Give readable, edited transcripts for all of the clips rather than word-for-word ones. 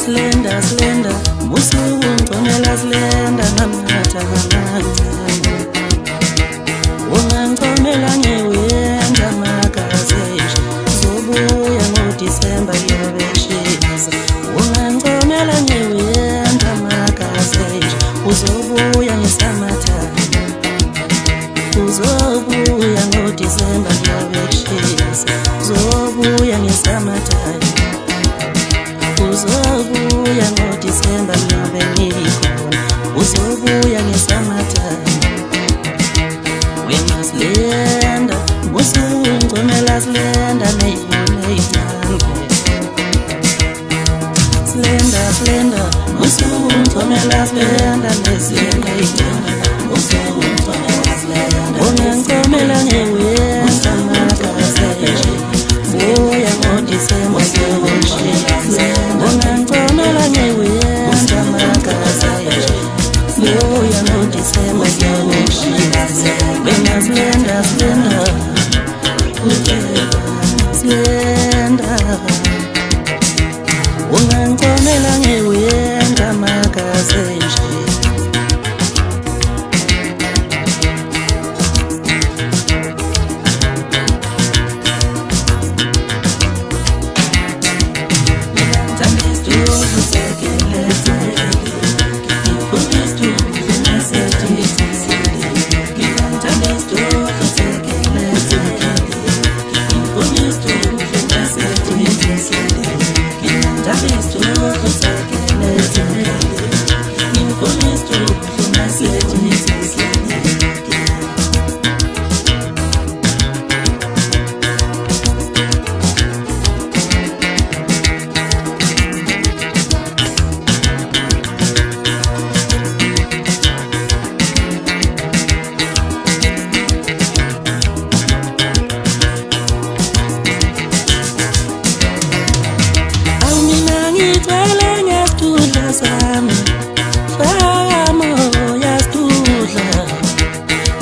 Slender, slender, musu ungcomela slender namnatha kancane. Ungangcomela ngewenza magazesha, zobuya ngoDisemba ngiyobeshisa. Ungangcomela ngewenza magazesha, uzobuya ngesamatha. Uzobuya ngoDisemba ngiyobeshisa, zobuya ngesamatha. Uzobuya ngoDisemba ngiyobe ngikhona, uzobuya ngesamatha. Wena slender, musu ungcomela slender neyithando. Slender, slender, musu ungcomela slender neyithando. Musu ungcomela slender, ungangcomela ngewenza magazesha, buya ngoDisemba ngiyobeshisa. Ungangcomela ngewenza magazesha, buya ngoDisemba ngiyobeshisa. Wena slender, slender, slender, ungangcomela ngewenza magazesha. Sami famo yastudla,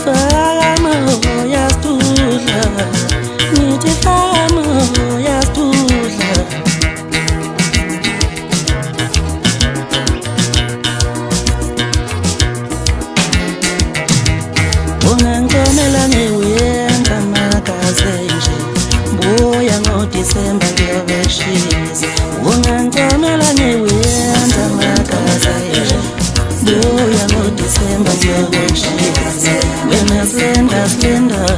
famo yastudla, nithi famo yastudla. Ungangcomela ngewenza magazesha, buya ngoDisemba ngiyobeshisa. Ungangcomela ngewenza magazesha, buya ngoDisemba ngiyobeshisa. Wena slender, slender,